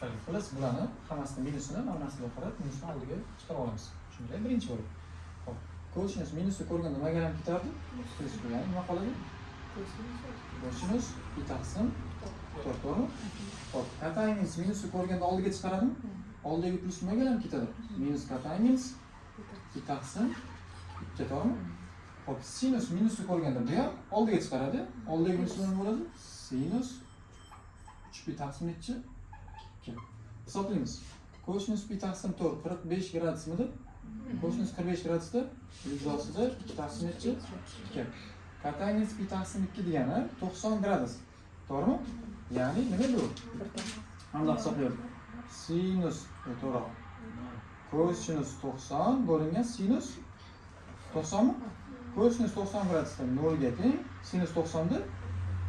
chiqardik. Xullas, bularni hammasini minusini mana narsaga qarab minusni oldiga chiqarib olamiz. Tushundingizmi? Birinchi bo'lib. Xo'p, kosinus minusni ko'rganda nimaga aylanib ketardi? Plus bilan nima qoladi? Kosinus pi taqsim 4, to'g'rimi? Xo'p, kotangiz minusni ko'rganda oldiga chiqaradimi? Oldidagi plus nimaga aylanib ketadi? Minus kotangiz pi taqsim 2, to'g'rimi? Xo'p, sinus minusni ko'rganda bu ham oldiga chiqaradi. Oldidagi minus nima bo'ladi? Sinus 3 pi taqsim 2. Hisoblaymiz. Kosinus pi taqsim 4 45 gradusmidi? Kosinus 45 gradusda yuzasida 2 taqsim 2. Kotangiz pi taqsim 2 degani 90 gradus. To'g'rimi? Ya'ni nima bu? Hamda hisoblaymiz. Sinus to'g'ri. Kosinus 90 bo'lingan sinus 90 mi? Kosinus 90 gradusdan 0 ga teng, sinus 90 da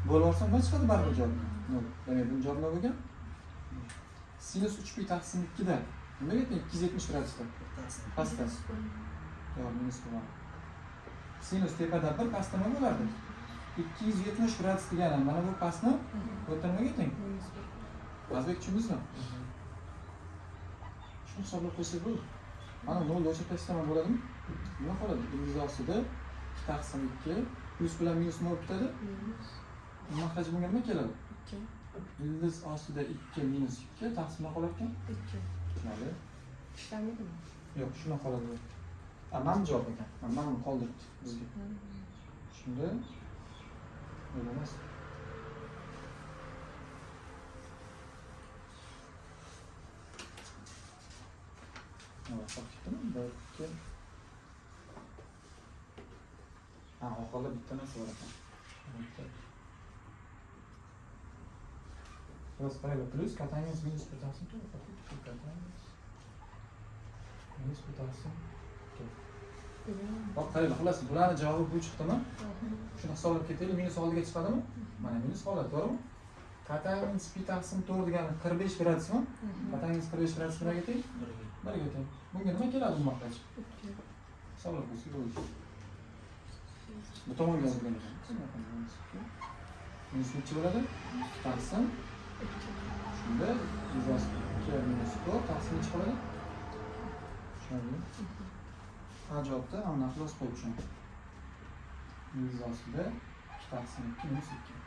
bo'lib olsam nima chiqadi baribir javob? 0. Demak, bu javob nima bo'lgan? Sinus 3 pi taqsim 2 da nimaga teng? 270 gradusda. Pastda. Yo'q, minus bo'ladi. Sinus tepada 1, pastda nima bo'lardi? 270 gradus degani mana bu pastni o'tirmaga teng. O'zbek tushundingizmi? Shuni hisoblab qo'ysak bo'ladi. Mana 0 o'chirib nima bo'ladimi? Nima qoladi? Ildiz ostida 2 taqsim 2 plus bilan minus nima bo'lib ketadi? Mahraj bunga nima keladi? 2. Ildiz ostida 2 minus 2 taqsimda qolar ekan? 2. Tushunadi? Tushunadingmi? Yo'q, shuna qoladi. Mana bu javob ekan. Mana buni qoldiribdi bizga. Shunda o'ylamas. Mana qo'yibdimi? 1 2. Ha, oxirida bitta narsa bor ekan. Plus qaraylik, plus kotangiz minus pi taqsim 4. Kotangiz minus pi taqsim 2. Hop, qaraylik, xullas bularning javobi bu chiqdimi? Shuni hisoblab ketaylik, minus oldiga chiqadimi? Mana minus qoladi, to'g'rimi? Kotangiz pi taqsim 4 degani 45 gradusmi? Kotangiz 45 gradus nimaga teng? 1 ga teng. Bunga nima keladi bu maqtach? 2. Hisoblab qo'ysak bo'ladi. Bu tomonga yozilgan ekan. Minus necha bo'ladi? 2 taqsim 2. Shunda yuzasi 2 minus 4 taqsim necha qoladi? Tushunarlimi? Ha, javobda mana xullas qo'yibman. Yuzasida 2 taqsim 2 minus 2.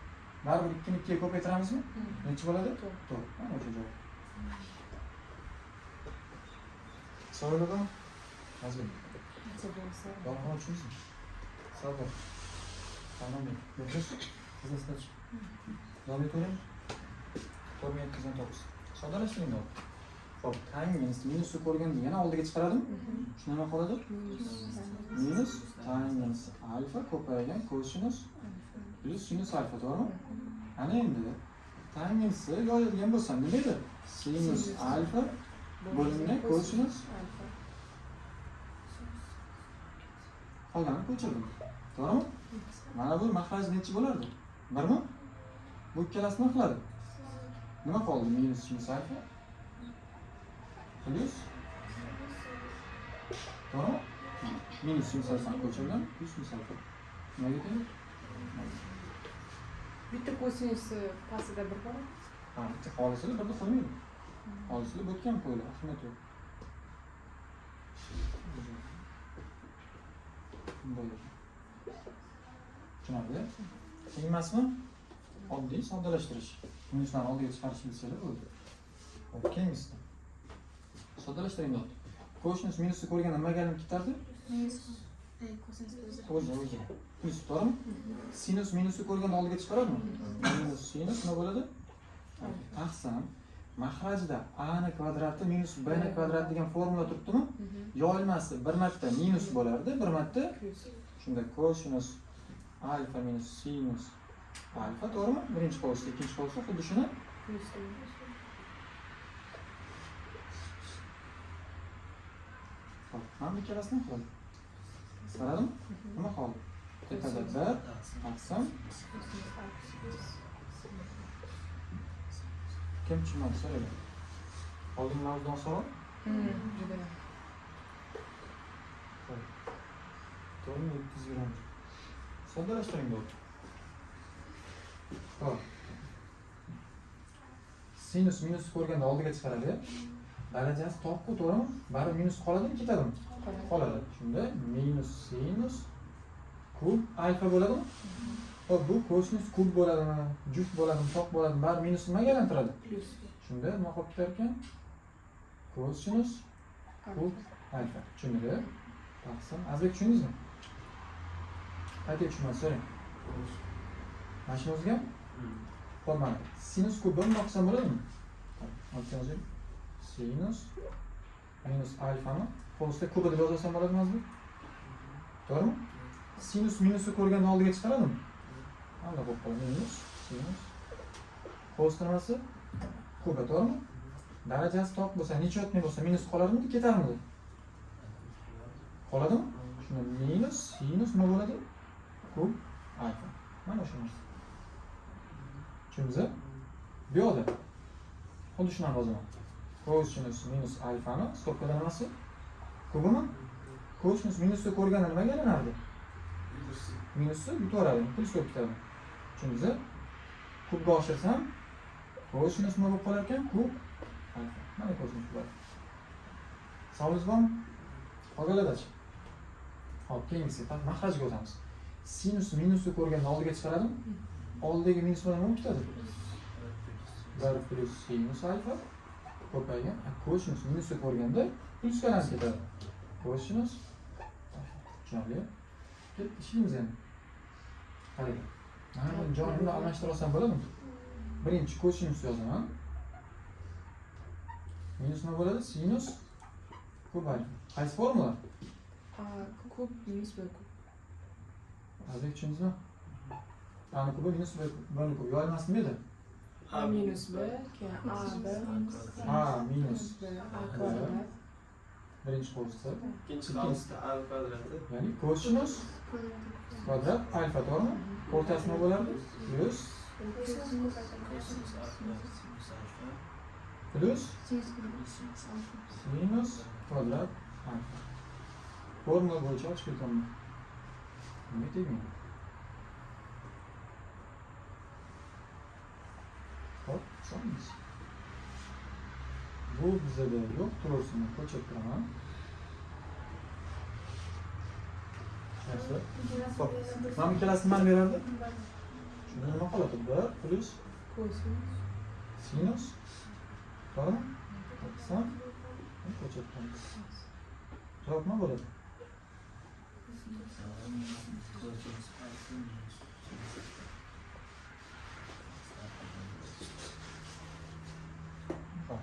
Baribir 2 ni 2 ga ko'paytiramizmi? Necha bo'ladi? 4. Mana o'sha javob. Savol bormi? Hozir. Yolg'on tushunsiz? Sabr. Tamam. Yo'qsiz. Qizilsach. Davom etavering. 4.9. Soddalashtiring bor. Xo'p, tangens minusni ko'rganda yana oldiga chiqaradimi? Shuna nima qoladi? Minus tangens alfa ko'paygan kosinus plus sinus alfa, to'g'rimi? Ana endi tangensni yozadigan bo'lsam nima edi? Sinus alfa bo'lingan kosinus alfa. Qolganini ko'chirdim. To'g'rimi? Mana bu mahraj necha bo'lardi? 1 mi? Bu ikkalasi nima qiladi? Nima qoldi? Minus sinus alfa plus to'g'rimi? Minus sinus alfa ko'chirdim, plus sinus alfa. Nimaga teng? Bitta kosinus pastida 1 bor. Ha, bitta xolisini birda qo'ymaydi. Xolisini bo'tgan qo'yiladi, ahamiyat yo'q. Tushunarli? Qiyin emasmi? Oddiy soddalashtirish. Minuslarni oldiga chiqarish bilsanglar bo'ldi. Xo'p, keyingisi. Soddalashtiring dot. Kosinus minusni ko'rganda nimaga aylanib ketardi? Minus kosinus O'zi. Plus, to'g'rimi? Sinus minusni ko'rganda oldiga chiqaradimi? Minus sinus nima bo'ladi? Taqsim mahrajda a ni kvadrati minus b ni kvadrat degan formula turibdimi? Yo'lmasi bir marta minus bo'lardi, bir marta shunda kosinus alfa minus sinus alfa, to'g'rimi? Birinchi qolsa, ikkinchi qolsa xuddi shuni Xo'p, mana ikkalasini qiladi. Qaradim? Nima qoldi? Tepada 1 taqsim kim tushunmadi so'raydi. Oldingi mavzudan savol? Juda. To'g'rimi? 720. Soddalashtiring bo'ldi. Xo'p. sinus minusni ko'rganda oldiga chiqaradi. Darajasi to'g'ri, to'g'rimi? Baribir minus qoladimi, ketadimi? Qoladi. Shunda minus sinus kub alfa bo'ladimi? Xo'p, bu kosinus kub bo'ladimi, juft bo'ladimi, to'q bo'ladimi? Baribir minus nimaga aylantiradi? Plus. Shunda nima qolib ketar ekan? Kosinus kub alfa. Tushundingmi? Taqsim. Azbek tushundingizmi? Qayta tushunmasa so'rang. Mana shuni o'ziga? Xo'p, mana sinus kub 1 qilsam bo'ladimi? Aytsangiz. Sinus minus alfani qo'lda kubi deb yozsam bo'ladimi o'zi? To'g'rimi? Sinus minusni ko'rganda oldiga chiqaradimi? Mana bu minus sinus qo'lda nimasi? Kubi, to'g'rimi? Darajasi to'q bo'lsa, nechotni bo'lsa minus qoladimi, ketarmidi? Qoladimi? Shunda minus sinus nima bo'ladi? Kub alfa. Mana shu narsa. Tushundingizmi? Bu yoqda xuddi shundan yozaman. Kosinus minus alfani stopkada nimasi? Kubimi? Kosinus minusni ko'rganda nimaga aylanardi? Minusni yutaveradi, plus bo'lib ketadi. Tushundingizmi? Kubga oshirsam kosinus nima bo'lib qolar ekan? Kub alfa. Mana kosinus bor. Savolingiz bormi? Qolganlardachi? Hop, keyingisi mahrajga o'tamiz. Sinus minusni ko'rganda oldiga chiqaradimi? Oldidagi minus bilan nima bo'lib ketadi? 1 plus sinus alfa ko'paygan. Kosinus minusni ko'rganda plusga aylanib ketadi. Kosinus tushunarli. Ket ishlaymiz endi. Qarang. Mana bu jonini almashtirib olsam bo'ladimi? Birinchi kosinus yozaman. Minus nima bo'ladi? Sinus kub alfa. Qaysi formula? Kub minus b kub. Azbek tushundingizmi? A kubi minus b kub yoyilmasmi edi? A minus b keyin a b A minus b a kvadrat. birinchi qo'lsa. İkinci kalısta a kvadratı. Ya'ni kosinus kvadrat alfa, to'g'rimi? O'rtasi nima bo'ladi? Plus Kosinus alfa, sinüs alfa. plus Sinus minus alfa. sinus kvadrat alfa. Formula bo'yicha ochib ketaman. Nima tegmaydi? Hop, sonimiz. Bu bizada yo'q, turusini ko'chirib turaman. Narsa. Hop, mana ikkalasini man berardi. Shunda nima qoladi? 1 plus Kosinus. sinus. To'g'rimi? To'qson. Ko'chirib turamiz. Javob nima bo'ladi? Kosinus alfa minus sinüs alfa. Hop.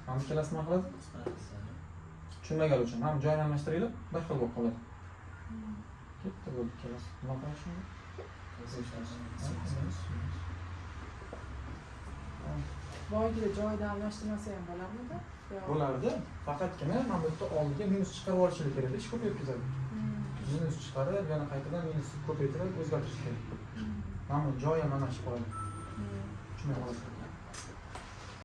Mana ikkalasini nima qiladi? Tushunmaganlar uchun ham joyini almashtiringlar, bir xil bo'lib qoladi. Katta bo'ldi ikkalasi. Nima qilish shunda? Boyagida joyida almashtirmasa ham bo'larmidi? Bo'lardi. Faqatgina mana bu yerda oldiga minus chiqarib olishlik kerak, ish ko'p yetkazadi. Minus chiqarib, yana qaytadan minus ko'paytirib o'zgartirish kerak. Mana bu joyi mana shu qoladi. Tushunmay qolasiz.